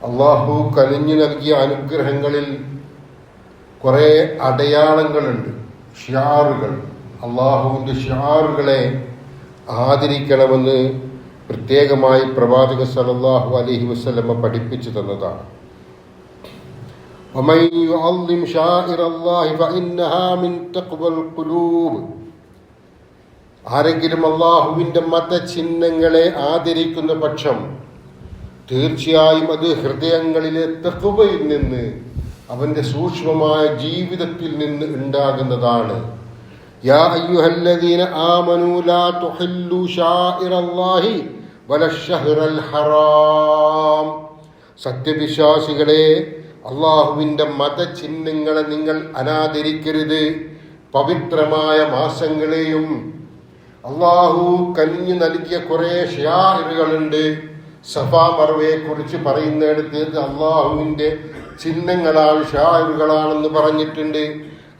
അള്ളാഹു കനിഞ്ഞു നൽകിയ അനുഗ്രഹങ്ങളിൽ കുറേ അടയാളങ്ങളുണ്ട്, ഷിയാറുകൾ. അള്ളാഹുവിൻ്റെ ഷിയാറുകളെ ആദരിക്കണമെന്ന് പ്രത്യേകമായി പ്രവാചകൻ സല്ലല്ലാഹു അലൈഹി വസല്ലമ പഠിപ്പിച്ചു തന്നതാണ്. വമൻ യുഅള്ളിം ശാഇറല്ലാഹി ഫഇന്നഹാ മിൻ തഖ്വൽ ഖുലൂബ്. ആരെങ്കിലും അള്ളാഹുവിൻ്റെ മതചിഹ്നങ്ങളെ ആദരിക്കുന്ന പക്ഷം തീർച്ചയായും അത് ഹൃദയങ്ങളിലെ തഖ്വയിൽ നിന്ന്, അവന്റെ സൂക്ഷ്മമായ ജീവിതത്തിൽ നിന്ന് ഉണ്ടാകുന്നതാണ്. യാ അയ്യുഹല്ലദീന ആമനൂ ലാ തുഹില്ലു ശാഇറല്ലാഹി വലശ്ശഹ്റൽ ഹറാം. സത്യവിശ്വാസികളെ, അള്ളാഹുവിൻ്റെ മതചിഹ്നങ്ങളെ നിങ്ങൾ അനാദരിക്കരുത്, പവിത്രമായ മാസങ്ങളെയും. അള്ളാഹു കനിഞ്ഞു നൽകിയ കുറേ ഷിയാറുകളുണ്ട്. സഫാ മർവയെ കുറിച്ച് പറയുന്നിടത്ത് അള്ളാഹുവിൻ്റെ ചിഹ്നങ്ങളാണ്, ഷിയാറുകളാണെന്ന് പറഞ്ഞിട്ടുണ്ട്.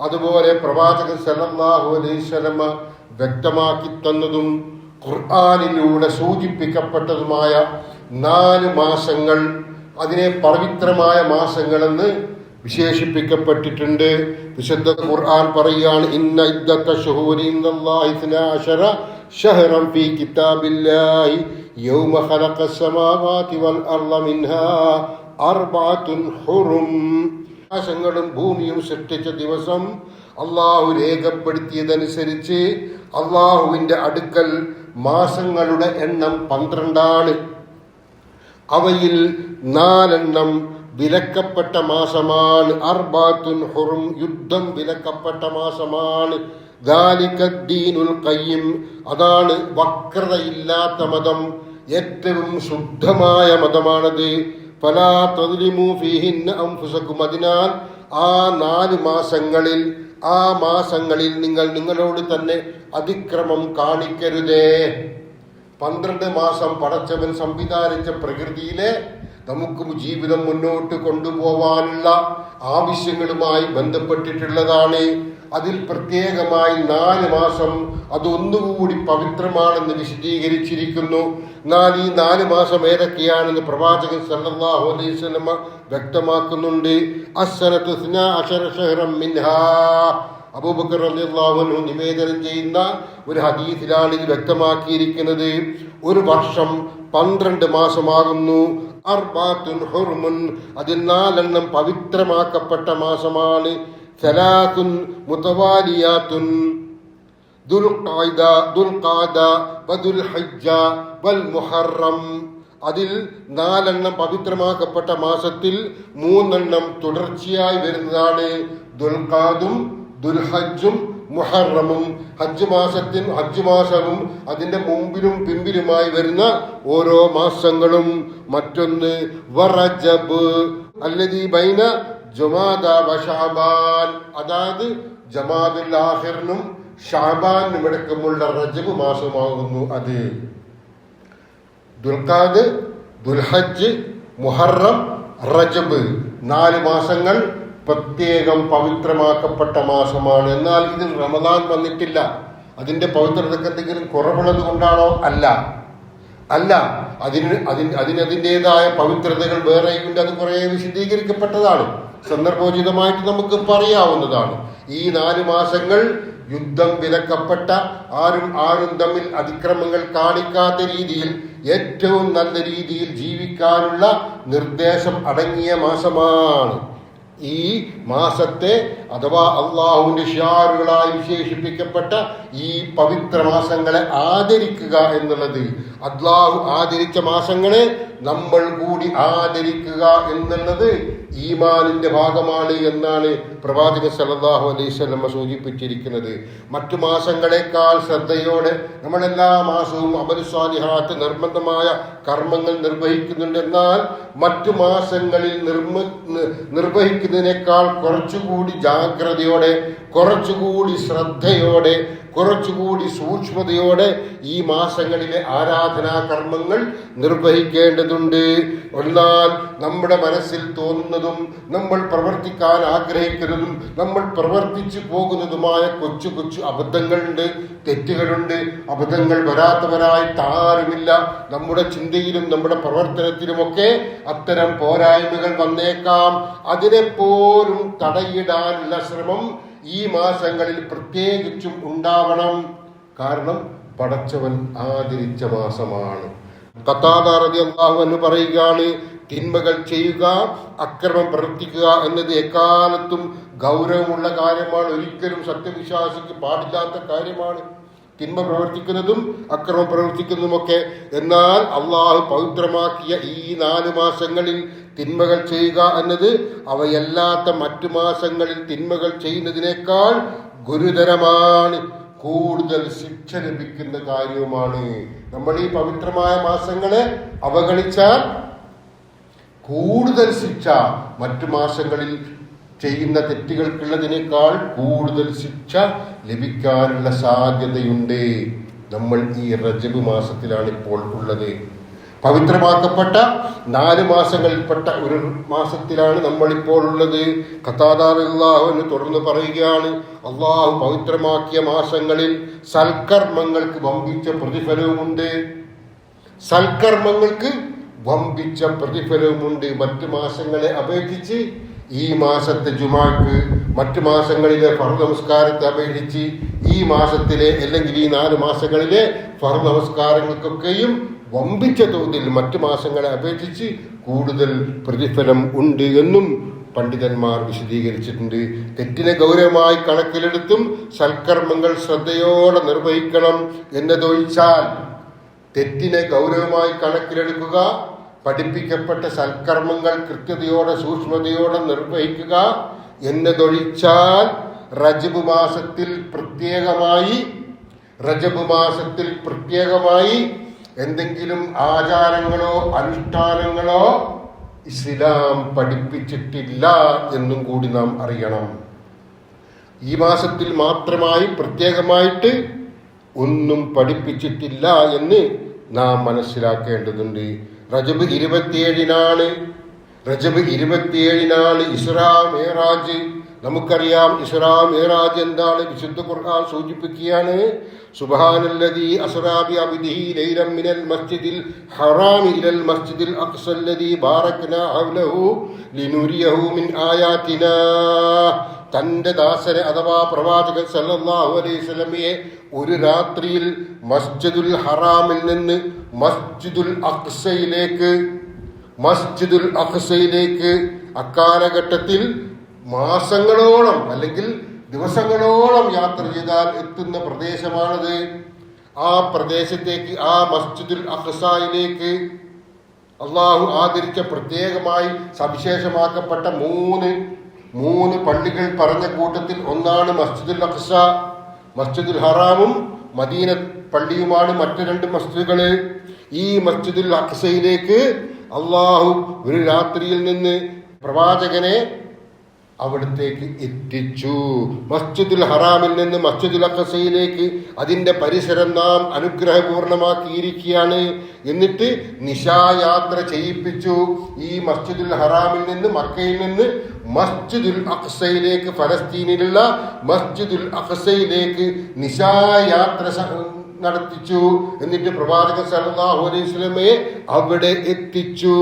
അതുപോലെ പ്രവാചകൻ സല്ലല്ലാഹു അലൈഹി വസല്ലമ വ്യക്തമാക്കി തന്നതും ഖുർആനിലൂടെ സൂചിപ്പിക്കപ്പെട്ടതുമായ 4 മാസങ്ങൾ, അതിനെ പവിത്രമായ മാസങ്ങളെന്ന് വിശേഷിപ്പിക്കപ്പെട്ടിട്ടുണ്ട്. വിശുദ്ധ ഖുർആൻ പറയുകയാണ്, ഇന്ന ഇദ്ദത ശുഹൂരി ഇൻദല്ലാഹി 12 ശഹ്റൻ ഫീ കിതാബില്ലാഹി യൗമ ഖലഖസ് സമാവാതി വൽ അർള മിൻഹാ അർബഅത്തുൻ ഹുറും. ആകാശങ്ങളും ഭൂമിയും സൃഷ്ടിച്ച ദിവസം അള്ളാഹു രേഖപ്പെടുത്തിയതനുസരിച്ച് അള്ളാഹുവിൻ്റെ അടുക്കൽ മാസങ്ങളുടെ എണ്ണം 12. അവയിൽ 4 വിലക്കപ്പെട്ട മാസമാണ്. അർബഅത്തുൻ ഹുറും, യുദ്ധം വിലക്കപ്പെട്ട മാസമാണ്. ദാലിക ദീനുൽ ഖയ്യിം, അതാണ് വക്രതയില്ലാത്ത മതം, ഏറ്റവും ശുദ്ധമായ മതമാണത്. ഫലാ തദ്ലിമൂ ഫീഹിന്ന അൻഫുസകും. അതിനാൽ ആ 4 മാസങ്ങളിൽ, ആ മാസങ്ങളിൽ നിങ്ങൾ നിങ്ങളോട് തന്നെ അതിക്രമം കാണിക്കരുതേ. 12 മാസം പടച്ചവൻ സംവിധാനിച്ച പ്രകൃതിയിലെ നമുക്ക് ജീവിതം മുന്നോട്ട് കൊണ്ടുപോകാനുള്ള ആവശ്യങ്ങളുമായി ബന്ധപ്പെട്ടിട്ടുള്ളതാണ്. അതിൽ പ്രത്യേകമായി 4 മാസം അതൊന്നുകൂടി പവിത്രമാണെന്ന് വിശദീകരിച്ചിരിക്കുന്നു. എന്നാൽ ഈ 4 മാസം ഏതൊക്കെയാണെന്ന് പ്രവാചകൻ സല്ലല്ലാഹു അലൈഹി വസല്ലമ വ്യക്തമാക്കുന്നുണ്ട്. അസ്സനതു 12 ശഹ്റൻ മിൻഹാ. അബൂബക്കർ റളിയല്ലാഹു അൻഹു നിവേദനം ചെയ്യുന്ന ഒരു ഹദീസിലാണ് ഇത് വ്യക്തമാക്കിയിരിക്കുന്നത്. ഒരു വർഷം 12 മാസമാകുന്നു. അർബഅത്തുൻ ഹുറുമുൻ, അതിൽ 4 പവിത്രമാക്കപ്പെട്ട മാസമാണ്. സലാസുൻ മുതവാലിയാത്തുൻ ദുൽഖഅദ വദുൽഹിജ്ജ വൽ മുഹറം. അതിൽ 4 പവിത്രമാക്കപ്പെട്ട മാസത്തിൽ 3 തുടർച്ചയായി വരുന്നതാണ്. ദുൽഖാദും ദുൽഹജ്ജും മുഹറമും. ഹജ്ജ് മാസവും അതിന്റെ മുമ്പിലും പിമ്പിലുമായി വരുന്ന ഓരോ മാസങ്ങളും. മറ്റൊന്ന് വറജബ് അല്ലദീ ബൈന ജുമാദ വ ശഅബാൻ, അതായത് ജമാദുൽ ആഖിറിനും ഷഅബാനും ഇടയ്ക്കുമുള്ള റജബ് മാസമാകുന്നു. അത് ദുൽഖാദ്, ദുൽഹജ്ജ്, മുഹറം, റജബ് 4 മാസങ്ങൾ പ്രത്യേകം പവിത്രമാക്കപ്പെട്ട മാസമാണ്. എന്നാൽ ഇതിൽ റമദാൻ വന്നിട്ടില്ല. അതിന്റെ പവിത്രതയ്ക്ക് എന്തെങ്കിലും കുറവുള്ളത് കൊണ്ടാണോ? അല്ല. അതിനതിൻ്റെതായ പവിത്രതകൾ വേറെയുണ്ട്. അത് കുറെ വിശദീകരിക്കപ്പെട്ടതാണ്. സന്ദർഭോചിതമായിട്ട് നമുക്ക് പറയാവുന്നതാണ്. ഈ 4 മാസങ്ങൾ യുദ്ധം വിലക്കപ്പെട്ട, ആരും തമ്മിൽ അതിക്രമങ്ങൾ കാണിക്കാത്ത രീതിയിൽ ഏറ്റവും നല്ല രീതിയിൽ ജീവിക്കാനുള്ള നിർദ്ദേശം അടങ്ങിയ മാസമാണ്. ഈ മാസത്തെ അഥവാ അള്ളാഹുവിന്റെ ഷിയാറുകളായി വിശേഷിപ്പിക്കപ്പെട്ട ഈ പവിത്ര മാസങ്ങളെ ആദരിക്കുക എന്നുള്ളത്, അള്ളാഹു ആദരിച്ച മാസങ്ങളെ നമ്മൾ കൂടി ആദരിക്കുക എന്നുള്ളത് ഈമാനിന്റെ ഭാഗമാണ് എന്നാണ് പ്രവാചകൻ സല്ലല്ലാഹു അലൈഹി വസല്ലം സൂചിപ്പിച്ചിരിക്കുന്നത്. മറ്റു മാസങ്ങളെക്കാൾ ശ്രദ്ധയോടെ നമ്മളെല്ലാ മാസവും അമൽ സ്വാലിഹാത്ത്, നിർബന്ധമായ കർമ്മങ്ങൾ നിർവഹിക്കുന്നുണ്ട്. എന്നാൽ മറ്റു മാസങ്ങളിൽ നിർവഹിക്കുന്നതിനേക്കാൾ കുറച്ചുകൂടി ജാഗ്രതയോടെ, കുറച്ചുകൂടി ശ്രദ്ധയോടെ, കുറച്ചുകൂടി സൂക്ഷ്മതയോടെ ഈ മാസങ്ങളിലെ ആരാധനാ കർമ്മങ്ങൾ നിർവഹിക്കേണ്ടതുണ്ട്. എന്നാൽ നമ്മുടെ മനസ്സിൽ തോന്നുന്നതും നമ്മൾ പ്രവർത്തിക്കാൻ ആഗ്രഹിക്കുന്നതും നമ്മൾ പ്രവർത്തിച്ചു പോകുന്നതുമായ കൊച്ചു കൊച്ചു അബദ്ധങ്ങളുണ്ട്, തെറ്റുകളുണ്ട്. അബദ്ധങ്ങൾ വരാത്തവരായിട്ട് ആരുമില്ല. നമ്മുടെ ചിന്തയിലും നമ്മുടെ പ്രവർത്തനത്തിലുമൊക്കെ അത്തരം പോരായ്മകൾ വന്നേക്കാം. അതിനെപ്പോലും തടയിടാനുള്ള ശ്രമം ഈ മാസങ്ങളിൽ പ്രത്യേകിച്ചും ഉണ്ടാവണം. കാരണം പടച്ചവൻ ആദരിച്ച മാസമാണ്. ഖത്താദ റളിയല്ലാഹു അൻഹു പറയുകയാണ്, തിന്മകൾ ചെയ്യുക, അക്രമം പ്രവർത്തിക്കുക എന്നത് എക്കാലത്തും ഗൗരവമുള്ള കാര്യമാണ്. ഒരിക്കലും സത്യവിശ്വാസിക്ക് പാടില്ലാത്ത കാര്യമാണ് തിന്മ പ്രവർത്തിക്കുന്നതും അക്രമം പ്രവർത്തിക്കുന്നതുമൊക്കെ. എന്നാൽ അള്ളാഹു പവിത്രമാക്കിയ ഈ 4 മാസങ്ങളിൽ തിന്മകൾ ചെയ്യുക എന്നത് അവയല്ലാത്ത മറ്റു മാസങ്ങളിൽ തിന്മകൾ ചെയ്യുന്നതിനേക്കാൾ ഗുരുതരമാണ്, കൂടുതൽ ശിക്ഷ ലഭിക്കുന്ന കാര്യവുമാണ്. നമ്മൾ ഈ പവിത്രമായ മാസങ്ങളെ അവഗണിച്ചാൽ കൂടുതൽ ശിക്ഷ മറ്റു മാസങ്ങളിൽ ചെയ്യുന്ന തെറ്റുകൾക്കുള്ളതിനേക്കാൾ കൂടുതൽ ശിക്ഷ ലഭിക്കാനുള്ള സാധ്യതയുണ്ട്. നമ്മൾ ഈ റജബ് മാസത്തിലാണ് ഇപ്പോൾ ഉള്ളത്. പവിത്രമാക്കപ്പെട്ട 4 മാസങ്ങളിൽപ്പെട്ട ഒരു മാസത്തിലാണ് നമ്മളിപ്പോൾ ഉള്ളത്. ഖത്താദ റളിയല്ലാഹു അൻഹു തുടർന്ന് പറയുകയാണ്, അള്ളാഹു പവിത്രമാക്കിയ മാസങ്ങളിൽ സൽക്കർമ്മങ്ങൾക്ക് വമ്പിച്ച പ്രതിഫലവുമുണ്ട്. സൽക്കർമ്മങ്ങൾക്ക് വമ്പിച്ച പ്രതിഫലവുമുണ്ട്. മറ്റു മാസങ്ങളെ അപേക്ഷിച്ച് ഈ മാസത്തെ ജുമാക്ക്, മറ്റു മാസങ്ങളിലെ ഫർദ് നമസ്കാരത്തെ അപേക്ഷിച്ച് ഈ മാസത്തിലെ അല്ലെങ്കിൽ ഈ 4 മാസങ്ങളിലെ ഫർദ് നമസ്കാരങ്ങൾക്കൊക്കെയും വമ്പിച്ച തോതിൽ മറ്റു മാസങ്ങളെ അപേക്ഷിച്ച് കൂടുതൽ പ്രതിഫലം ഉണ്ട് എന്നും പണ്ഡിതന്മാർ വിശദീകരിച്ചിട്ടുണ്ട്. തെറ്റിനെ ഗൗരവമായി കണക്കിലെടുത്തും സൽക്കർമ്മങ്ങൾ ശ്രദ്ധയോടെ നിർവഹിക്കണം എന്നതൊഴിച്ചാൽ, തെറ്റിനെ ഗൗരവമായി കണക്കിലെടുക്കുക, പഠിപ്പിക്കപ്പെട്ട സൽക്കർമ്മങ്ങൾ കൃത്യതയോടെ സൂക്ഷ്മതയോടെ നിർവഹിക്കുക എന്നതൊഴിച്ചാൽ റജബ് മാസത്തിൽ പ്രത്യേകമായി എന്തെങ്കിലും ആചാരങ്ങളോ അനുഷ്ഠാനങ്ങളോ ഇസ്ലാം പഠിപ്പിച്ചിട്ടില്ല എന്നും കൂടി നാം അറിയണം. ഈ മാസത്തിൽ മാത്രമായി പ്രത്യേകമായിട്ട് ഒന്നും പഠിപ്പിച്ചിട്ടില്ല എന്ന് നാം മനസ്സിലാക്കേണ്ടതുണ്ട്. റജബ് 27-നാണ് ഇസ്രാ മിഅ്റാജ്. നമുക്കറിയാം ഇസ്രാ മിഅ്റാജ് എന്താണ്. വിശുദ്ധ ഖുർആൻ സൂചിപ്പിക്കുകയാണ്, സുബ്ഹാനല്ലദീ അസ്റാ ബിഅബ്ദിഹി ലൈലൻ മിനൽ മസ്ജിദിൽ ഹറാമി ഇലൽ മസ്ജിദിൽ അഖ്സല്ലദീ ബാറക്നാ ഹൗലഹു ലിനുരിയഹു മിൻ ആയാതിനാ. തന്റെ ദാസനെ അഥവാ പ്രവാചകൻ സല്ലല്ലാഹു അലൈഹി വസല്ലമയെ ഒരു രാത്രിയിൽ മസ്ജിദുൽ ഹറാമിൽ നിന്ന് മസ്ജിദുൽ അഖ്സയിലേക്ക് അക്കാലഘട്ടത്തിൽ മാസങ്ങളോളം അല്ലെങ്കിൽ ദിവസങ്ങളോളം യാത്ര ചെയ്താൽ എത്തുന്ന പ്രദേശമാണത്. ആ പ്രദേശത്തേക്ക്, ആ മസ്ജിദുൽ അഖ്സയിലേക്ക് അള്ളാഹു ആദരിച്ച പ്രത്യേകമായി സവിശേഷമാക്കപ്പെട്ട മൂന്ന് പള്ളികൾ പറഞ്ഞ കൂട്ടത്തിൽ ഒന്നാണ് മസ്ജിദുൽ അഖ്സ. മസ്ജിദുൽ ഹറാമും മദീന പള്ളിയുമാണ് മറ്റു 2 മസ്ജിദുകൾ. ഈ മസ്ജിദുൽ അഖ്സയിലേക്ക് അള്ളാഹു ഒരു രാത്രിയിൽ നിന്ന് പ്രവാചകനെ അവിടത്തേക്ക് എത്തിച്ചു. മസ്ജിദുൽ ഹറാമിൽ നിന്ന് മസ്ജിദുൽ അഖ്സയിലേക്ക് അതിന്റെ പരിസരം നാം അനുഗ്രഹപൂർണമാക്കിയിരിക്കുകയാണ്. എന്നിട്ട് നിശായാത്ര ചെയ്യിപ്പിച്ചു. ഈ മസ്ജിദുൽ ഹറാമിൽ നിന്ന്, മക്കയിൽ നിന്ന് മസ്ജിദുൽ അഖ്സയിലേക്ക്, ഫലസ്തീനിലുള്ള മസ്ജിദുൽ അഖ്സയിലേക്ക് നിശായാത്ര നടത്തിച്ചു. എന്നിട്ട് പ്രവാചകൻ സല്ലല്ലാഹു അലൈഹി വസല്ലമയെ അവിടെ എത്തിച്ചു.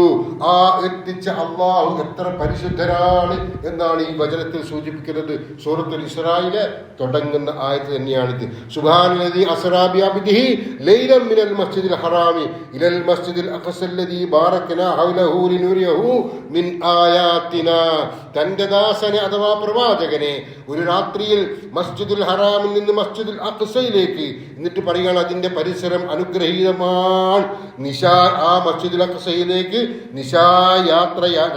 ആ എത്തിച്ച അള്ളാഹു എത്ര പരിശുദ്ധനാണ് എന്നാണ് ഈ വചനത്തിൽ സൂചിപ്പിക്കുന്നത്. സൂറത്തുൽ ഇസ്രായിലെ തുടങ്ങുന്ന ആയത്ത് തന്നെയാണിത്. സുബ്ഹാനല്ലദീ അസ്റാ ബിഅബ്ദിഹി ലൈലൻ മിനൽ മസ്ജിദിൽ ഹറാമി ഇലൽ മസ്ജിദിൽ അഖ്സല്ലദീ ബാറക്നാ ഹൗലഹു ലിനുരിയഹു മിൻ ആയാതിനാ. തന്റെ ദാസനെ അഥവാ പ്രവാചകനെ ഒരു രാത്രിയിൽ മസ്ജിദുൽ ഹറാമിൽ നിന്ന് മസ്ജിദുൽ അഖ്സയിലേക്ക്, എന്നിട്ട് പറയുകയാണ് അതിന്റെ പരിസരം അനുഗ്രഹീതമാണ്. ആ മസ്ജിദുൽ അഖ്സയിലേക്ക്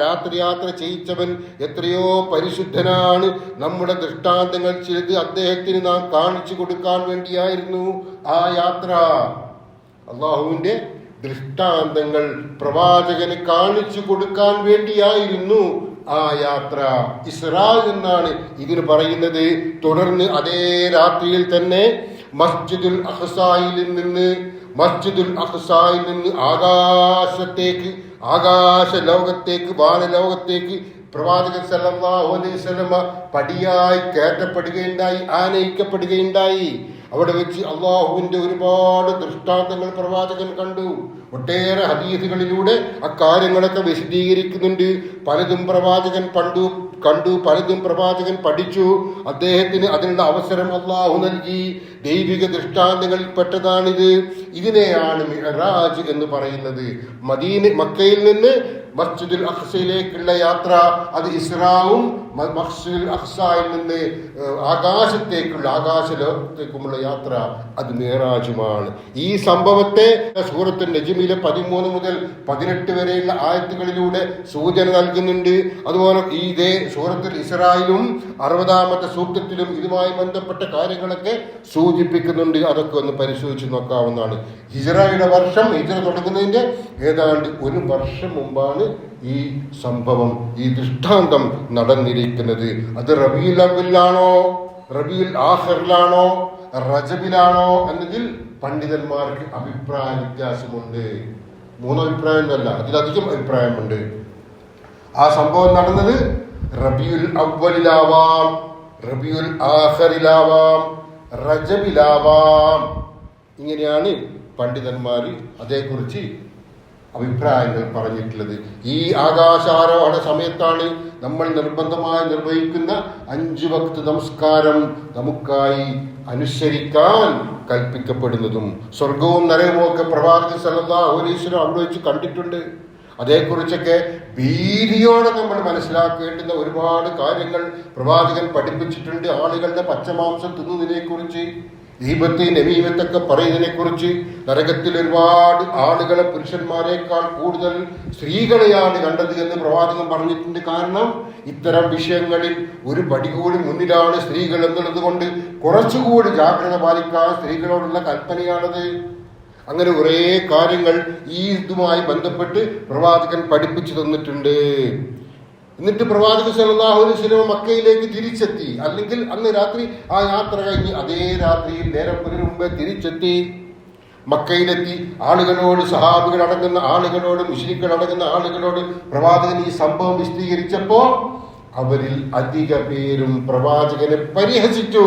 രാത്രി യാത്ര ചെയ്യിച്ചവൻ എത്രയോ പരിശുദ്ധനാണ്. നമ്മുടെ ദൃഷ്ടാന്തങ്ങൾ ചിലത് അദ്ദേഹത്തിന് നാം കാണിച്ചു കൊടുക്കാൻ വേണ്ടിയായിരുന്നു ആ യാത്ര. അള്ളാഹുവിന്റെ ദൃഷ്ടാന്തങ്ങൾ പ്രവാചകന് കാണിച്ചു കൊടുക്കാൻ വേണ്ടിയായിരുന്നു ആ യാത്ര. ഇസ്രാ എന്നാണ് ഇതിന് പറയുന്നത്. തുടർന്ന് അതേ രാത്രിയിൽ തന്നെ മസ്ജിദുൽ അഖ്സായിൽ നിന്ന് ആകാശത്തേക്ക്, ആകാശ ലോകത്തേക്ക്, വാനലോകത്തേക്ക് പ്രവാചകൻ സല്ലല്ലാഹു അലൈഹി വസല്ലമ പടിയായി കയറ്റപ്പെടുകയുണ്ടായി, ആനയിക്കപ്പെടുകയുണ്ടായി. അവിടെ വെച്ച് അള്ളാഹുവിന്റെ ഒരുപാട് ദൃഷ്ടാന്തങ്ങൾ പ്രവാചകൻ കണ്ടു. ഒട്ടേറെ ഹദീസുകളിലൂടെ അക്കാര്യങ്ങളൊക്കെ വിശദീകരിക്കുന്നുണ്ട്. പലതും പ്രവാചകൻ കണ്ടു, പലതും പ്രവാചകൻ പഠിച്ചു. അദ്ദേഹത്തിന് അതിനുള്ള അവസരം അള്ളാഹു നൽകി. ദൈവിക ദൃഷ്ടാന്തങ്ങളിൽ പെട്ടതാണിത്. ഇതിനെയാണ് മിഅ്റാജ് എന്ന് പറയുന്നത്. മക്കയിൽ നിന്ന് മസ്ജിദുൽ അഖ്സയിലേക്കുള്ള യാത്ര, അത് ഇസ്രാവും മസ്ജിദുൽ അഖ്സയിൽ നിന്ന് ആകാശലോകത്തേക്കുമുള്ള യാത്ര, അത് മിഅ്റാജുമാണ്. ഈ സംഭവത്തെ സൂറത്തുൽ നജ്മിലെ 13 മുതൽ 18 വരെയുള്ള ആയത്തുകളിലൂടെ സൂചന നൽകുന്നുണ്ട്. അതുപോലെ ഇതേ സൂറത്തുൽ ഇസ്രായിലും 60-ാമത്തെ സൂക്തത്തിലും ഇതുമായി ബന്ധപ്പെട്ട കാര്യങ്ങളൊക്കെ സൂചിപ്പിക്കുന്നുണ്ട്. അതൊക്കെ ഒന്ന് പരിശോധിച്ച് നോക്കാവുന്നതാണ്. ഹിജ്റയുടെ വർഷം, ഹിജ്റ തുടങ്ങുന്നതിന്റെ ഏതാണ്ട് 1 വർഷം മുമ്പാണ് ഈ സംഭവം, ഈ ദൃഷ്ടാന്തം നടന്നിരിക്കുന്നത്. അത് റബീഉൽ അവ്വലിലാണോ, റബീഉൽ ആഖിറിലാണോ, റജബിലാണോ എന്നതിൽ പണ്ഡിതന്മാർക്ക് അഭിപ്രായ വ്യത്യാസമുണ്ട്. 3 അഭിപ്രായമൊന്നുമല്ല, അതിലധികം അഭിപ്രായമുണ്ട്. ആ സംഭവം നടന്നത് റബീഉൽ അവ്വലിലാവാം, റബീഉൽ ആഖിറിലാവാം, റജബിലാവാം. ഇങ്ങനെയാണ് പണ്ഡിതന്മാർ അതേക്കുറിച്ച് അഭിപ്രായങ്ങൾ പറഞ്ഞിട്ടുള്ളത്. ഈ ആകാശാരോഹണ സമയത്താണ് നമ്മൾ നിർബന്ധമായി നിർവഹിക്കുന്ന 5 വക്ത് നമസ്കാരം നമുക്കായി അനുസരിക്കാൻ കൽപ്പിക്കപ്പെടുന്നതും. സ്വർഗവും നരകവും ഒക്കെ പ്രവാചകൻ സല്ലല്ലാഹു അലൈഹി വസല്ലം അവിടെ വെച്ച് കണ്ടിട്ടുണ്ട്. അതേക്കുറിച്ചൊക്കെ ഭീതിയോടെ നമ്മൾ മനസ്സിലാക്കേണ്ടുന്ന ഒരുപാട് കാര്യങ്ങൾ പ്രവാചകൻ പഠിപ്പിച്ചിട്ടുണ്ട്. ആളുകളുടെ പച്ചമാംസം തിന്നുന്നതിനെ കുറിച്ച്, ഈബത്ത് നമീമത്തൊക്കെ പറയുന്നതിനെ കുറിച്ച്, നരകത്തിൽ ഒരുപാട് ആളുകളെ പുരുഷന്മാരെക്കാൾ കൂടുതൽ സ്ത്രീകളെയാണ് കണ്ടത് എന്ന് പ്രവാചകൻ പറഞ്ഞിട്ടുണ്ട്. കാരണം ഇത്തരം വിഷയങ്ങളിൽ ഒരു പടി കൂടി മുന്നിലാണ് സ്ത്രീകൾ എന്നുള്ളത് കൊണ്ട് കുറച്ചുകൂടി ജാഗ്രത പാലിക്കാൻ സ്ത്രീകളോടുള്ള കൽപ്പനയാണത്. അങ്ങനെ കുറേ കാര്യങ്ങൾ ഈ ഇതുമായി ബന്ധപ്പെട്ട് പ്രവാചകൻ പഠിപ്പിച്ചു തന്നിട്ടുണ്ട്. എന്നിട്ട് പ്രവാചകൻ സല്ലല്ലാഹു അലൈഹി വസല്ലം മക്കയിലേക്ക് തിരിച്ചെത്തി. അല്ലെങ്കിൽ അന്ന് രാത്രി ആ യാത്ര കഴിഞ്ഞ് അതേ രാത്രിയിൽ നേരം പുലരും മുമ്പേ തിരിച്ചെത്തി. മക്കയിലെത്തി ആളുകളോട്, സഹാബികൾ അടങ്ങുന്ന ആളുകളോട്, മുശ്രിക്കുകൾ അടങ്ങുന്ന ആളുകളോട് പ്രവാചകൻ ഈ സംഭവം വിശദീകരിച്ചപ്പോ അവരിൽ അധിക പേരും പ്രവാചകനെ പരിഹസിച്ചു,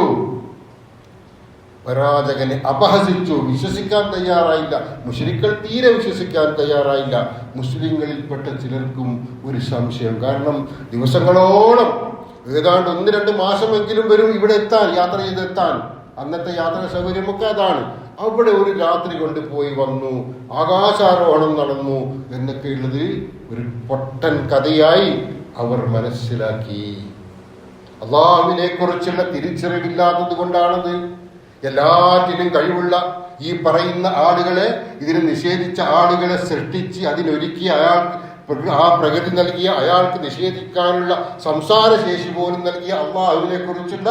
പ്രവാചകനെ അപഹസിച്ചു. വിശ്വസിക്കാൻ തയ്യാറായില്ല. മുശ്രിക്കുകൾ തീരെ വിശ്വസിക്കാൻ തയ്യാറായില്ല. മുസ്ലിങ്ങളിൽപ്പെട്ട ചിലർക്കും ഒരു സംശയം. കാരണം ദിവസങ്ങളോളം, ഏതാണ്ട് 1-2 മാസമെങ്കിലും വരും ഇവിടെ എത്താൻ, യാത്ര ചെയ്തെത്താൻ. അന്നത്തെ യാത്രാ സൗകര്യമൊക്കെ അതാണ്. അവിടെ ഒരു രാത്രി കൊണ്ട് പോയി വന്നു, ആകാശാരോഹണം നടന്നു എന്നൊക്കെയുള്ളത് ഒരു പൊട്ടൻ കഥയായി അവർ മനസ്സിലാക്കി. അള്ളാഹുവിനെ കുറിച്ചുള്ള തിരിച്ചറിവില്ലാത്തത് കൊണ്ടാണത്. എല്ലാറ്റിനും കഴിവുള്ള ഈ പറയുന്ന ആളുകളെ, ഇതിനെ നിഷേധിച്ച ആളുകളെ സൃഷ്ടിച്ച് അതിനൊരുക്കി ആ പ്രകൃതി നൽകിയ, അയാൾക്ക് നിഷേധിക്കാനുള്ള സംസാരശേഷി പോലും നൽകിയ അള്ളാഹുവിനെ കുറിച്ചുള്ള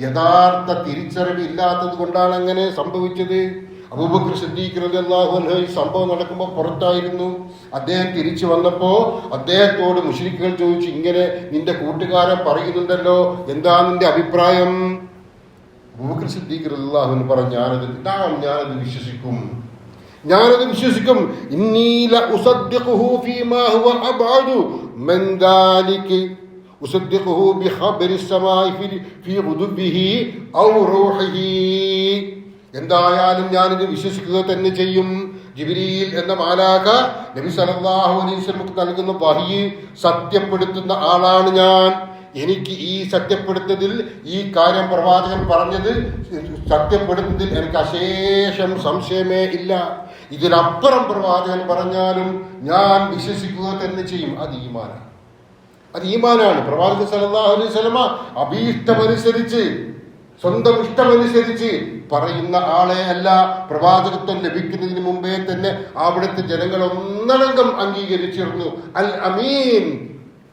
യഥാർത്ഥ തിരിച്ചറിവ് ഇല്ലാത്തത് കൊണ്ടാണ് അങ്ങനെ സംഭവിച്ചത്. അബൂബക്കർ സിദ്ദീഖ് റളിയല്ലാഹു അൻഹു ഈ സംഭവം നടക്കുമ്പോൾ പുറത്തായിരുന്നു. അദ്ദേഹം തിരിച്ചു വന്നപ്പോ അദ്ദേഹത്തോട് മുശ്രിക്കുകൾ ചോദിച്ചു, ഇങ്ങനെ നിന്റെ കൂട്ടുകാരൻ പറയുന്നുണ്ടല്ലോ, എന്താ നിന്റെ അഭിപ്രായം? അബൂബക്കർ സിദ്ദീഖ് റളിയല്ലാഹു അൻഹു പറഞ്ഞു, ഞാനത് വിശ്വസിക്കും. ഇന്നീല ഉസദ്ദിഖുഹു ഫീമാ ഹുവ അബ്അദു മിൻ ദാലിക ഉസദ്ദിഖുഹു ബിഖബരി സമാഇ ഫീ ഖുദുബിഹി ഔ റൂഹിഹി. എന്തായാലും ഞാനിത് വിശ്വസിക്കുക തന്നെ ചെയ്യും. ജിബ്രീൽ എന്ന മാലാഖ നബി സല്ലല്ലാഹു അലൈഹി വസല്ലം നൽകുന്ന വഹി സത്യപ്പെടുത്തുന്ന ആളാണ് ഞാൻ. എനിക്ക് ഈ സത്യപ്പെടുത്തതിൽ, ഈ കാര്യം പ്രവാചകൻ പറഞ്ഞത് സത്യപ്പെടുത്തുന്നതിൽ എനിക്ക് അശേഷം സംശയമേ ഇല്ല. ഇതിനപ്പുറം പ്രവാചകൻ പറഞ്ഞാലും ഞാൻ വിശ്വസിക്കുക തന്നെ ചെയ്യും. അത് ഈമാനാണ്. പ്രവാചകൻ സല്ലല്ലാഹു അലൈഹി വസല്ലമ അഭീഷ്ടമനുസരിച്ച്, സ്വന്തം ഇഷ്ടമനുസരിച്ച് പറയുന്ന ആളെ അല്ല. പ്രവാചകത്വം ലഭിക്കുന്നതിന് മുമ്പേ തന്നെ അവിടുത്തെ ജനങ്ങൾ ഒന്നടങ്കം അംഗീകരിച്ചിരുന്നു. അൽ അമീൻ,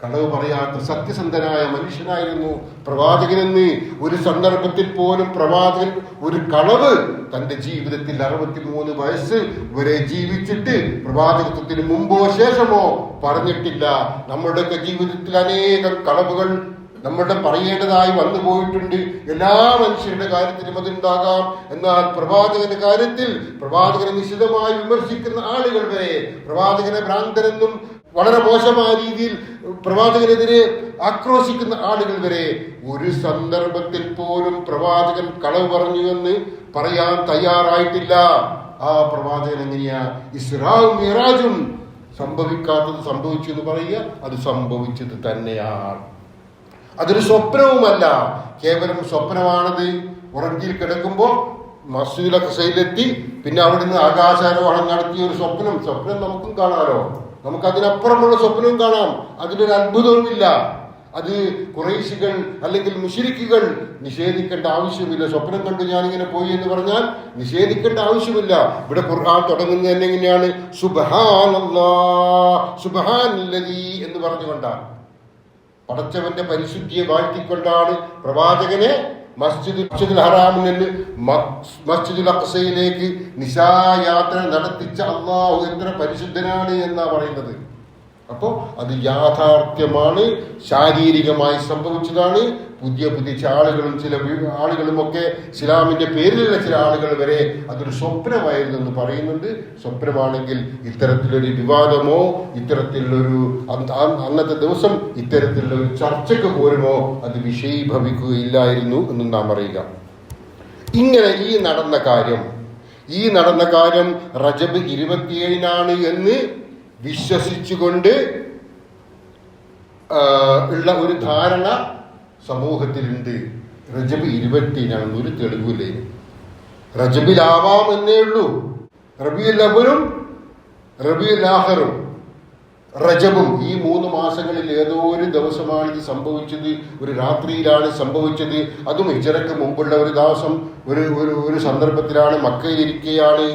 കളവ് പറയാത്ത സത്യസന്ധനായ മനുഷ്യനായിരുന്നു പ്രവാചകനെന്ന്. ഒരു സന്ദർഭത്തിൽ പോലും പ്രവാചകൻ ഒരു കളവ് തന്റെ ജീവിതത്തിൽ 63 വയസ്സ് വരെ ജീവിച്ചിട്ട് പ്രവാചകത്വത്തിന് മുമ്പോ ശേഷമോ പറഞ്ഞിട്ടില്ല. നമ്മുടെയൊക്കെ ജീവിതത്തിൽ അനേകം കളവുകൾ നമ്മളുടെ പറയേണ്ടതായി വന്നു പോയിട്ടുണ്ട്. എല്ലാ മനുഷ്യരുടെ കാര്യത്തിലും അതുണ്ടാകാം. എന്നാൽ പ്രവാചകന്റെ കാര്യത്തിൽ പ്രവാചകനെ നിശിതമായി വിമർശിക്കുന്ന ആളുകൾ വരെ, പ്രവാചകനെ ഭ്രാന്തരെന്നും വളരെ മോശമായ രീതിയിൽ പ്രവാചകനെതിരെ ആക്രോശിക്കുന്ന ആളുകൾ വരെ ഒരു സന്ദർഭത്തിൽ പോലും പ്രവാചകൻ കളവ് പറഞ്ഞു എന്ന് പറയാൻ തയ്യാറായിട്ടില്ല. ആ പ്രവാചകൻ എങ്ങനെയാ ഇസ്രാഉം മിഅ്റാജും സംഭവിക്കാത്തത് സംഭവിച്ചു എന്ന് പറയുക? അത് സംഭവിച്ചത് തന്നെയാണ്. അതൊരു സ്വപ്നവുമല്ല, കേവലം സ്വപ്നമാണത്. ഉറങ്ങിൽ കിടക്കുമ്പോൾ മസ്ജിദുൽ അഖ്സയിലെത്തി, പിന്നെ അവിടുന്ന് ആകാശാരോഹണം നടത്തിയ ഒരു സ്വപ്നം നമുക്കും കാണാമല്ലോ. നമുക്ക് അതിനപ്പുറമുള്ള സ്വപ്നവും കാണാം. അതിലൊരു അത്ഭുതവുമില്ല. അത് ഖുറൈശികൾ അല്ലെങ്കിൽ മുശ്രിക്കുകൾ നിഷേധിക്കേണ്ട ആവശ്യമില്ല. സ്വപ്നം കണ്ടു ഞാനിങ്ങനെ പോയി എന്ന് പറഞ്ഞാൽ നിഷേധിക്കേണ്ട ആവശ്യമില്ല. ഇവിടെ ഖുർആൻ തുടങ്ങുന്നത് തന്നെ എങ്ങനെയാണ്? സുബ്ഹാനല്ലാഹ് സുബ്ഹാനല്ലദീ എന്ന് പറഞ്ഞുകൊണ്ടാണ്, പടച്ചവന്റെ പരിശുദ്ധിയെ വാഴ്ത്തിക്കൊണ്ടാണ് പ്രവാചകനെ മസ്ജിദുൽ ഹറാമിൽ നിന്ന് മസ്ജിദുൽ അഖ്സയിലേക്ക് നിശായാത്ര നടത്തിച്ച അള്ളാഹു എത്ര പരിശുദ്ധനാണ് എന്നാ പറയുന്നത്. അപ്പോൾ അത് യാഥാർത്ഥ്യമാണ്, ശാരീരികമായി സംഭവിച്ചതാണ്. പുതിയ ചില ആളുകളും ഒക്കെ ഇസ്ലാമിന്റെ പേരിലുള്ള ചില ആളുകൾ വരെ അതൊരു സ്വപ്നമായിരുന്നു എന്ന് പറയുന്നുണ്ട്. സ്വപ്നമാണെങ്കിൽ ഇത്തരത്തിലൊരു വിവാദമോ ഇത്തരത്തിലുള്ളൊരു അന്നത്തെ ദിവസം ഇത്തരത്തിലുള്ളൊരു ചർച്ചയ്ക്ക് പോരുമോ അത് വിഷയീഭവിക്കുകയില്ലായിരുന്നു എന്നും നാം അറിയുക. ഇങ്ങനെ ഈ നടന്ന കാര്യം റജബ് 27 എന്ന് വിശ്വസിച്ചുകൊണ്ട് ഉള്ള ഒരു ധാരണ സമൂഹത്തിലുണ്ട്. റജബ് 27 ഒരു തെളിവില്ലേ? റജബിലാവാം എന്നേ ഉള്ളൂ. റബീഉൽ അവ്വലും റബീഉൽ ആഖിറും റജബും ഈ 3 മാസങ്ങളിൽ ഏതോ ഒരു ദിവസമാണ് ഇത് സംഭവിച്ചത്. ഒരു രാത്രിയിലാണ് സംഭവിച്ചത്. അതും ഹിജ്റയ്ക്ക് മുമ്പുള്ള ഒരു ദിവസം, ഒരു സന്ദർഭത്തിലാണ്, മക്കയിലിരിക്കുകയാണ്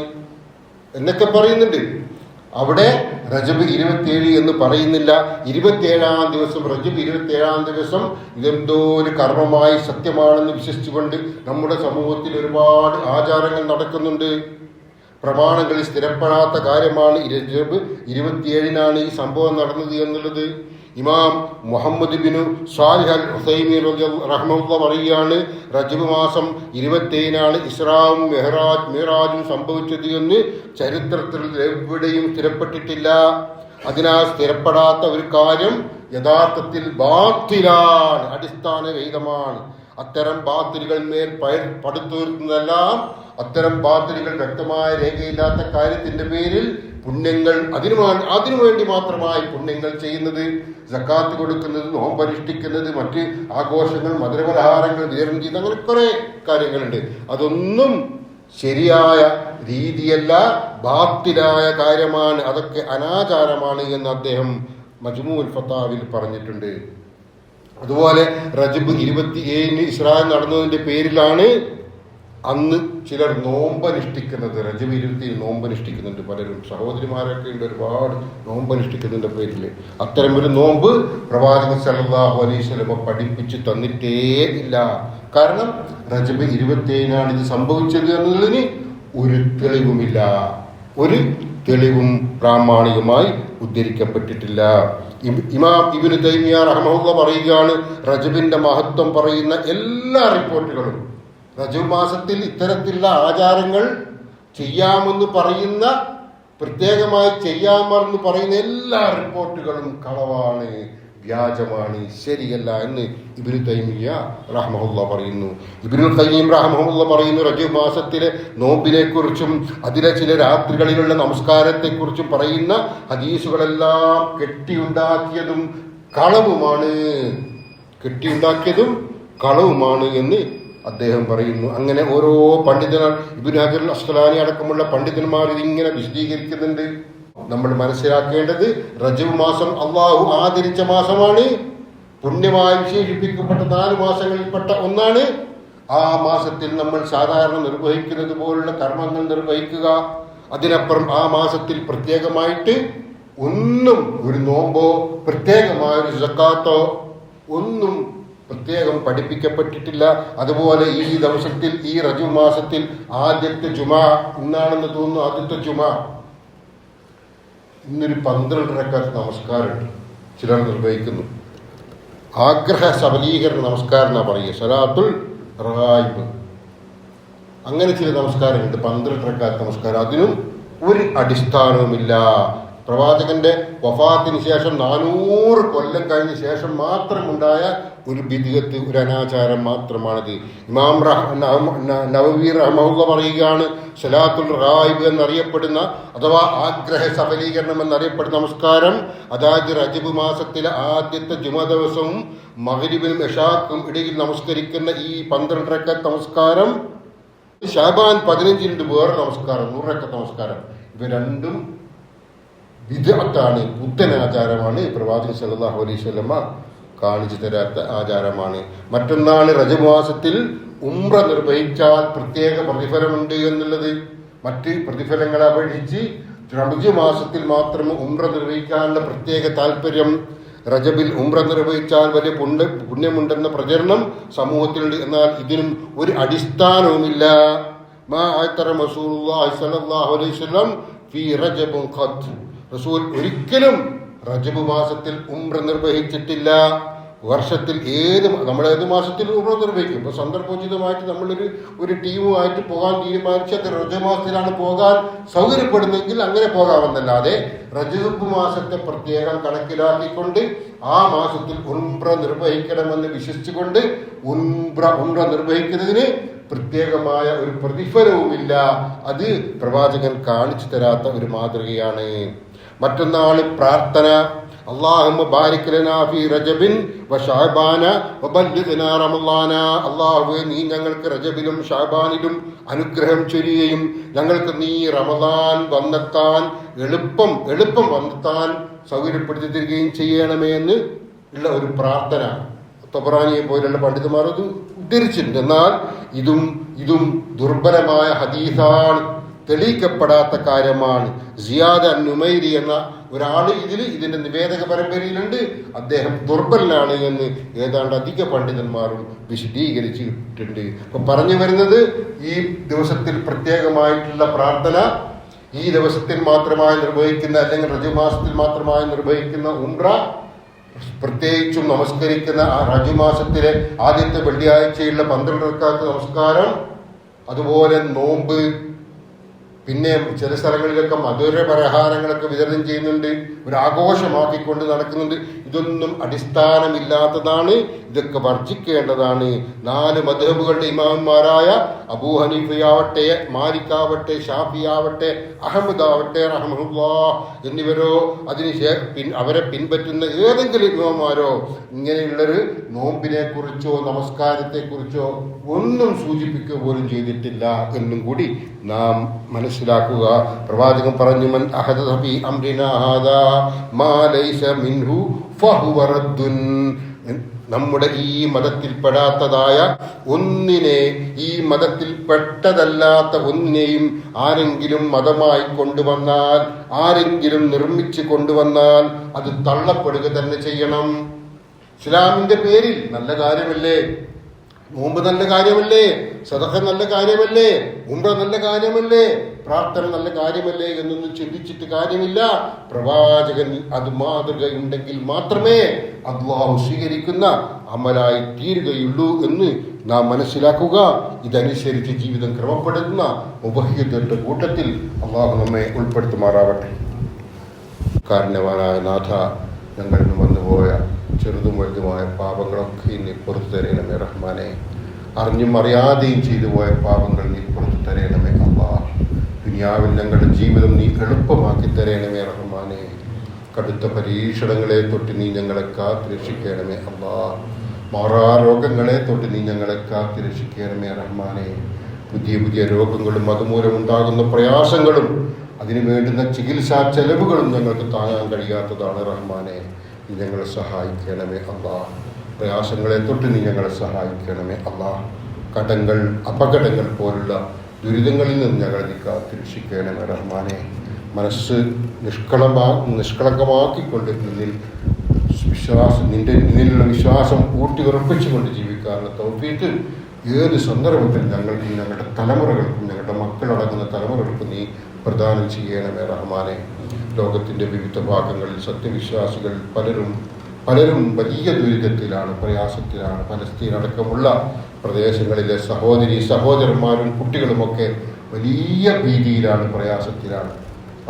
എന്നൊക്കെ പറയുന്നുണ്ട്. അവിടെ റജബ് 27 എന്ന് പറയുന്നില്ല. 27-ാം ദിവസം, റജബ് 27-ാം ദിവസം ഇതെന്തോ ഒരു കർമ്മമായി സത്യമാണെന്ന് വിശ്വസിച്ചുകൊണ്ട് നമ്മുടെ സമൂഹത്തിൽ ഒരുപാട് ആചാരങ്ങൾ നടക്കുന്നുണ്ട്. പ്രമാണങ്ങളിൽ സ്ഥിരപ്പെടാത്ത കാര്യമാണ്. റജബ് 27-നാണ് ഈ സംഭവം നടന്നത് എന്നുള്ളത് ഇമാം മുഹമ്മദ് ബിനു സ്വാലിഹ് അൽ ഉസൈമീൻ റഹ്മത്തുള്ളാഹി പറയുകയാണ്, റജബ് മാസം 27-നാണ് ഇസ്രാവും മിഅ്റാജും സംഭവിച്ചത് എന്ന് ചരിത്രത്തിൽ എവിടെയും സ്ഥിരപ്പെട്ടിട്ടില്ല. അതിനാൽ സ്ഥിരപ്പെടാത്ത ഒരു കാര്യം യഥാർത്ഥത്തിൽ ബാത്തിലാണ്, അടിസ്ഥാനരഹിതമാണ്. അത്തരം ബാത്തിലുകൾ മേൽ പടുത്തുയർത്തുന്നതെല്ലാം അത്തരം ബാത്തിലുകൾ വ്യക്തമായ രേഖയില്ലാത്ത കാര്യത്തിന്റെ പേരിൽ പുണ്യങ്ങൾ അതിനുവേണ്ടി മാത്രമായി പുണ്യങ്ങൾ ചെയ്യുന്നത്, സക്കാത്ത് കൊടുക്കുന്നത്, നോമ്പനുഷ്ഠിക്കുന്നത്, മറ്റ് ആഘോഷങ്ങൾ, മധുരപലഹാരങ്ങൾ വിതരണം ചെയ്യുന്നത്, അങ്ങനെ കുറെ കാര്യങ്ങളുണ്ട്. അതൊന്നും ശരിയായ രീതിയല്ല, ബാത്തിലായ കാര്യമാണ്. അതൊക്കെ അനാചാരമാണ് എന്ന് അദ്ദേഹം മജ്മൂഉൽ ഫതാവിൽ പറഞ്ഞിട്ടുണ്ട്. അതുപോലെ റജബ് 27 ഇസ്രായേൽ നടന്നതിന്റെ പേരിലാണ് അന്ന് ചിലർ നോമ്പനുഷ്ഠിക്കുന്നത്. റജബ് 27 നോമ്പനുഷ്ഠിക്കുന്നുണ്ട് പലരും. സഹോദരിമാരൊക്കെ ഉണ്ട്, ഒരുപാട് നോമ്പനുഷ്ഠിക്കുന്നതിന്റെ പേരിൽ. അത്തരം ഒരു നോമ്പ് പ്രവാചകൻ സല്ലല്ലാഹു അലൈഹി വസല്ലം പഠിപ്പിച്ചു തന്നിട്ടേ ഇല്ല. കാരണം റജബ് 27-നാണ് ഇത് സംഭവിച്ചത് എന്നതിന് ഒരു തെളിവുമില്ല. ഒരു തെളിവും പ്രാമാണികമായി ഉദ്ധരിക്കപ്പെട്ടിട്ടില്ല. ഇമാം ഇബ്നു തൈമിയ റഹ്മഹുല്ലാഹ് പറയുകയാണ്, റജബിന്റെ മഹത്വം പറയുന്ന എല്ലാ റിപ്പോർട്ടുകളും, റജബ് മാസത്തിൽ ഇത്തരത്തിലുള്ള ആചാരങ്ങൾ ചെയ്യാമെന്ന് പറയുന്ന, പ്രത്യേകമായി ചെയ്യാമെന്ന് പറയുന്ന എല്ലാ റിപ്പോർട്ടുകളും കളവാണ്, വ്യാജമാണ്, ശരിയല്ല എന്ന് ഇബ്നു തൈമിയ റഹ്മഹുല്ലാഹ് പറയുന്നു. ഇബ്നുൽ ഖയ്യിം റഹ്മഹുല്ലാഹ് പറയുന്നു, റജബ് മാസത്തിലെ നോമ്പിനെ കുറിച്ചും അതിലെ ചില രാത്രികളിലുള്ള നമസ്കാരത്തെക്കുറിച്ചും പറയുന്ന ഹദീസുകളെല്ലാം കെട്ടിയുണ്ടാക്കിയതും കളവുമാണ് എന്ന് അദ്ദേഹം പറയുന്നു. അങ്ങനെ ഓരോ പണ്ഡിതന്മാർ, ഇബ്നു ഹജർ അസ്ഖലാനി അടക്കമുള്ള പണ്ഡിതന്മാർ ഇതിങ്ങനെ വിശദീകരിക്കുന്നുണ്ട്. നമ്മൾ മനസ്സിലാക്കേണ്ടത് റജബ് മാസം അള്ളാഹു ആദരിച്ച മാസമാണ്. പുണ്യമായി വിശേഷിപ്പിക്കപ്പെട്ട 4 മാസങ്ങളിൽപ്പെട്ട ഒന്നാണ്. ആ മാസത്തിൽ നമ്മൾ സാധാരണ നിർവഹിക്കുന്നത് പോലുള്ള കർമ്മങ്ങൾ നിർവഹിക്കുക. അതിനപ്പുറം ആ മാസത്തിൽ പ്രത്യേകമായിട്ട് ഒന്നും, ഒരു നോമ്പോ പ്രത്യേകമായൊരു സക്കാത്തോ ഒന്നും പ്രത്യേകം പഠിപ്പിക്കപ്പെട്ടിട്ടില്ല. അതുപോലെ ഈ ദിവസത്തിൽ, ഈ റജബ് മാസത്തിൽ ആദ്യത്തെ ജുമാ ഇന്നാണെന്ന് തോന്നുന്നു, ആദ്യത്തെ ജുമാ ഇന്നൊരു 12 റക്അത്ത് നമസ്കാരമുണ്ട് ചിലർ നിർവഹിക്കുന്നു. ആഗ്രഹ സബലീകരണ നമസ്കാരം എന്നാ പറയുക, സലാത്തുൽ റായിബ്. അങ്ങനെ ചില നമസ്കാരമുണ്ട്, 12 റക്അത്ത് നമസ്കാരം. അതിനും ഒരു അടിസ്ഥാനവുമില്ല. പ്രവാചകന്റെ വഫാത്തിന് ശേഷം 400 കൊല്ലം കഴിഞ്ഞ ശേഷം മാത്രം ഉണ്ടായ ഒരു ബിദ്അത്ത്, ഒരു അനാചാരം മാത്രമാണിത്. ഇമാം നവവി റഹ്മഹുള്ള പറയുകയാണ്, സലാത്തുൽ റായിബ് എന്നറിയപ്പെടുന്ന അഥവാ ആഗ്രഹ സഫലീകരണം എന്നറിയപ്പെടുന്ന നമസ്കാരം, അതായത് റജബ് മാസത്തിലെ ആദ്യത്തെ ജുമ ദിവസവും മഗ്രിബിനും ഇശാക്കും ഇടയിൽ നമസ്കരിക്കുന്ന ഈ 12 റക്അത്ത് നമസ്കാരം, ശഅബാൻ 15 വേറെ നമസ്കാരം 100 റക്അത്ത് നമസ്കാരം, ഇവ രണ്ടും ബിദ്അത്താണ്, പുത്തനാചാരമാണ്. പ്രവാചകൻ സല്ലല്ലാഹു അലൈഹി വസല്ലമ കാണിച്ചു തരാത്ത ആചാരമാണ്. മറ്റൊന്നാണ് റജബ് മാസത്തിൽ ഉംറ നിർവഹിച്ചാൽ പ്രത്യേക പ്രതിഫലമുണ്ട് എന്നുള്ളത്. മറ്റ് പ്രതിഫലങ്ങളെ അപേക്ഷിച്ച് റജബ് മാസത്തിൽ മാത്രം ഉംറ നിർവഹിക്കാനുള്ള പ്രത്യേക താല്പര്യം, റജബിൽ ഉംറ നിർവഹിച്ചാൽ വലിയ പുണ്യമുണ്ടെന്ന പ്രചരണം സമൂഹത്തിലുണ്ട്. എന്നാൽ ഇതിനും ഒരു അടിസ്ഥാനവുമില്ല. റസൂലുള്ളാഹി സ്വല്ലല്ലാഹു അലൈഹി വസല്ലം ഫീ റജബ് ഖത്ത്, റസൂൽ ഒരിക്കലും റജബ് മാസത്തിൽ ഉംറ നിർവഹിച്ചിട്ടില്ല. വർഷത്തിൽ നമ്മൾ ഏത് മാസത്തിൽ ഉംറ നിർവഹിക്കും? ഇപ്പോൾ സന്ദർഭോചിതമായിട്ട് നമ്മളൊരു ടീമുമായിട്ട് പോകാൻ തീരുമാനിച്ചത് റജബ് മാസത്തിലാണ് പോകാൻ സൗകര്യപ്പെടുന്നെങ്കിൽ അങ്ങനെ പോകാമെന്നല്ലാതെ റജബ് മാസത്തെ പ്രത്യേകം കണക്കിലാക്കിക്കൊണ്ട് ആ മാസത്തിൽ ഉംറ നിർവഹിക്കണമെന്ന് വിശ്വസിച്ചുകൊണ്ട് ഉംറ നിർവഹിക്കുന്നതിന് പ്രത്യേകമായ ഒരു പ്രതിഫലവുമില്ല. അത് പ്രവാചകൻ കാണിച്ചു തരാത്ത ഒരു മാതൃകയാണ്. മറ്റൊന്നാണ് പ്രാർത്ഥന. അല്ലാഹുമ്മ ബാരിക് ലനാ ഫീ റജബിൻ വ ശഅബാന വബല്ലിഗ്നാ റമളാന. അല്ലാഹുവേ, നീ ഞങ്ങൾക്ക് റജബിലും ശഅബാനിലും അനുഗ്രഹം ചൊരിയുകയും ഞങ്ങൾക്ക് നീ റമളാൻ വന്നെത്താൻ എളുപ്പം വന്നെത്താൻ സൗകര്യപ്പെടുത്തി തരികയും ചെയ്യണമേ എന്ന് ഉള്ള ഒരു പ്രാർത്ഥന തൊബറാനിയെ പോലുള്ള പണ്ഡിതന്മാർ അത് ഉദ്ധരിച്ചിട്ടുണ്ട്. എന്നാൽ ഇതും ദുർബലമായ ഹദീസാണ്, തെളിയിക്കപ്പെടാത്ത കാര്യമാണ്. സിയാദ് അൻ-നുമൈരി എന്ന ഒരാൾ ഇതിന്റെ നിവേദക പരമ്പരയിലുണ്ട്. അദ്ദേഹം ദുർബലനാണ് എന്ന് ഏതാണ്ട് അധിക പണ്ഡിതന്മാരും വിശദീകരിച്ചിട്ടുണ്ട്. അപ്പൊ പറഞ്ഞു വരുന്നത്, ഈ ദിവസത്തിൽ പ്രത്യേകമായിട്ടുള്ള പ്രാർത്ഥന, ഈ ദിവസത്തിൽ മാത്രമായി നിർവഹിക്കുന്ന അല്ലെങ്കിൽ റജബ് മാസത്തിൽ മാത്രമായി നിർവഹിക്കുന്ന ഉംറ, പ്രത്യേകിച്ചും നമസ്കരിക്കുന്ന ആ റജബ് മാസത്തിലെ ആദ്യത്തെ വെള്ളിയാഴ്ചയുള്ള 12 റക്അത്ത് നമസ്കാരം, അതുപോലെ നോമ്പ്, പിന്നെ ചില സ്ഥലങ്ങളിലൊക്കെ മധുര പലഹാരങ്ങളൊക്കെ വിതരണം ചെയ്യുന്നുണ്ട്, ഒരു ആഘോഷമാക്കിക്കൊണ്ട് നടക്കുന്നുണ്ട്. ഇതൊന്നും അടിസ്ഥാനമില്ലാത്തതാണ്. ഇതൊക്കെ വർജിക്കേണ്ടതാണ്. 4 മദ്ഹബുകളുടെ ഇമാമന്മാരായ അബൂ ഹനീഫയാവട്ടെ, മാലിക്കാവട്ടെ, ഷാഫിയാവട്ടെ, അഹമ്മദ് ആവട്ടെ റഹ്മത്തുള്ളാഹ് എന്നിവരോ അവരെ പിൻപറ്റുന്ന ഏതെങ്കിലും ഇമാമന്മാരോ ഇങ്ങനെയുള്ളൊരു നോമ്പിനെ കുറിച്ചോ നമസ്കാരത്തെ കുറിച്ചോ ഒന്നും സൂചിപ്പിക്കുക പോലും ചെയ്തിട്ടില്ല എന്നും കൂടി നാം മനസ്സിലാക്കുക. പ്രവാചകൻ പറഞ്ഞു, മൻ അഹദഥ ഫീ അംരിനാ ഹാദാ മാ ലൈസ മിൻഹു ഫഹുവ റദ്ദുൻ. നമ്മുടെ ഈ മതത്തിൽപ്പെടാത്തതായ ഒന്നിനെ, ഈ മതത്തിൽപ്പെട്ടതല്ലാത്ത ഒന്നിനെയും ആരെങ്കിലും മതമായി കൊണ്ടുവന്നാൽ, ആരെങ്കിലും നിർമ്മിച്ചു കൊണ്ടുവന്നാൽ അത് തള്ളപ്പെടുക തന്നെ ചെയ്യണം. ഇസ്ലാമിന്റെ പേരിൽ നല്ല കാര്യമല്ലേ, നോമ്പ് നല്ല കാര്യമല്ലേ, സദഖ നല്ല കാര്യമല്ലേ, ഉംറ നല്ല കാര്യമല്ലേ, പ്രാർത്ഥന നല്ല കാര്യമല്ലേ എന്നൊന്നും ചിന്തിച്ചിട്ട് കാര്യമില്ല. പ്രവാചകൻ അത് മാതൃകയുണ്ടെങ്കിൽ മാത്രമേ അല്ലാഹു സ്വീകരിക്കുന്ന അമലായി തീരുകയുള്ളൂ എന്ന് നാം മനസ്സിലാക്കുക. ഇതനുസരിച്ച് ജീവിതം ക്രമപ്പെടുത്തുന്ന മുവഹ്ഹിദുകളുടെ കൂട്ടത്തിൽ അല്ലാഹു നമ്മെ ഉൾപ്പെടുത്തുമാറാവട്ടെ. കാരുണ്യവാനായ നാഥ, ഞങ്ങളിൽ വന്നുപോയ ചെറുതും വലുതുമായ പാപങ്ങളൊക്കെ ഇനി പുറത്തു തരയണമേ റഹ്മാനെ. അറിഞ്ഞും അറിയാതെയും ചെയ്തു പോയ പാപങ്ങൾ നീ പുറത്തു തരയണമേ അല്ലാഹ്. ദുനിയാവിൽ ഞങ്ങളുടെ ജീവിതം നീ എളുപ്പമാക്കി തരയണമേ റഹ്മാനെ. കടുത്ത പരീക്ഷണങ്ങളെ തൊട്ട് നീ ഞങ്ങളെ കാത്തുരക്ഷിക്കണമേ അല്ലാഹ്. മാറാരോഗങ്ങളെ തൊട്ട് നീ ഞങ്ങളെ കാത്തുരക്ഷിക്കണമേ റഹ്മാനെ. പുതിയ രോഗങ്ങളും അതുമൂലമുണ്ടാകുന്ന പ്രയാസങ്ങളും അതിനു വേണ്ടുന്ന ചികിത്സാ ചെലവുകളും ഞങ്ങൾക്ക് താങ്ങാൻ കഴിയാത്തതാണ് റഹ്മാനെ. നീ ഞങ്ങളെ സഹായിക്കണമേ അല്ലാഹ്. പ്രയാസങ്ങളെ തൊട്ട് നീ ഞങ്ങളെ സഹായിക്കണമേ അല്ലാഹ്. കടങ്ങൾ, അപകടങ്ങൾ പോലുള്ള ദുരിതങ്ങളിൽ നിന്ന് ഞങ്ങളെ നീ കാത്തുരക്ഷിക്കണമേ റഹ്മാനെ. മനസ്സ് നിഷ്കളങ്കമാക്കിക്കൊണ്ട് നിന്നിലുള്ള വിശ്വാസം ഊട്ടിയുറപ്പിച്ചുകൊണ്ട് ജീവിക്കാനുള്ള തൗഫീഖ് ഏത് സന്ദർഭത്തിൽ ഞങ്ങൾക്കും ഞങ്ങളുടെ തലമുറകൾക്കും ഞങ്ങളുടെ മക്കളടങ്ങുന്ന തലമുറകൾക്കും നീ പ്രദാനം ചെയ്യണമേ റഹ്മാനെ. ലോകത്തിൻ്റെ വിവിധ ഭാഗങ്ങളിൽ സത്യവിശ്വാസികൾ പലരും പലരും വലിയ ദുരിതത്തിലാണ്, പ്രയാസത്തിലാണ്. പലസ്തീൻ അടക്കമുള്ള പ്രദേശങ്ങളിലെ സഹോദരന്മാരും കുട്ടികളുമൊക്കെ വലിയ ഭീതിയിലാണ്, പ്രയാസത്തിലാണ്.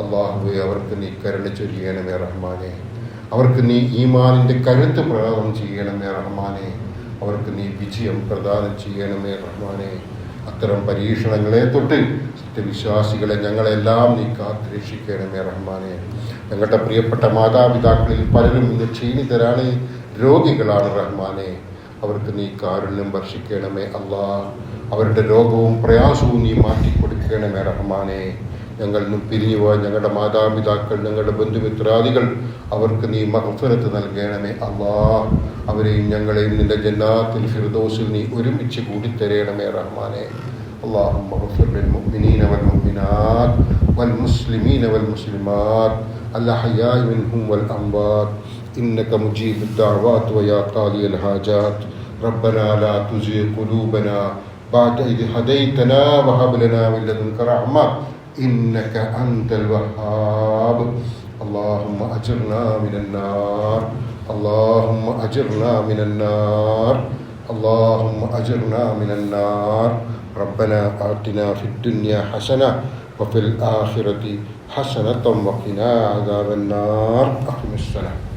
അള്ളാഹുവേ, അവർക്ക് നീ കരുണ ചൊരിയണമേ റഹ്മാനെ. അവർക്ക് നീ ഈമാനിൻ്റെ കരുത്ത് പ്രദാനം ചെയ്യണമേ റഹ്മാനെ. അവർക്ക് നീ വിജയം പ്രദാനം ചെയ്യണമേ റഹ്മാനെ. അത്തരം പരീക്ഷണങ്ങളെ തൊട്ട് സത്യവിശ്വാസികളെ ഞങ്ങളെല്ലാം നീ കാത്തുരക്ഷിക്കണമേ റഹ്മാനെ. ഞങ്ങളുടെ പ്രിയപ്പെട്ട മാതാപിതാക്കളിൽ പലരും ഇന്ന് ക്ഷീണിതരാണ്, രോഗികളാണ് റഹ്മാനെ. അവർക്ക് നീ കാരുണ്യം വർഷിക്കണമേ അല്ലാഹ്. അവരുടെ രോഗവും പ്രയാസവും നീ മാറ്റിക്കൊടുക്കണമേ റഹ്മാനെ. ഞങ്ങളിൽ നിന്നും പിരിഞ്ഞുപോയ ഞങ്ങളുടെ മാതാപിതാക്കൾ, ഞങ്ങളുടെ ബന്ധുമിത്രാദികൾ, അവർക്ക് നീ മഗ്ഫിറത്ത് നൽകണമേ അല്ലാഹ്. അവരെയും ഞങ്ങളെയും നിന്റെ ജന്നാത്തുൽ ഫിർദൗസിൽ നീ ഒരുമിച്ച് കൂടിത്തരയണമേ റഹ്മാനെ. اللهم اغفر للمؤمنين والمؤمنات والمسلمين والمسلمات الأحياء منهم والأموات إنك مجيب الدعوات ويا قاضي الحاجات. ربنا لا تزغ قلوبنا بعد إذ هديتنا وهب لنا من لدنك رحمة إنك أنت الوهاب. اللهم أجرنا من النار، اللهم أجرنا من النار، اللهم أجرنا من النار. ربنا آتنا في الدنيا حسنة وفي الآخرة حسنة وقنا عذاب النار. أقم الصلاة.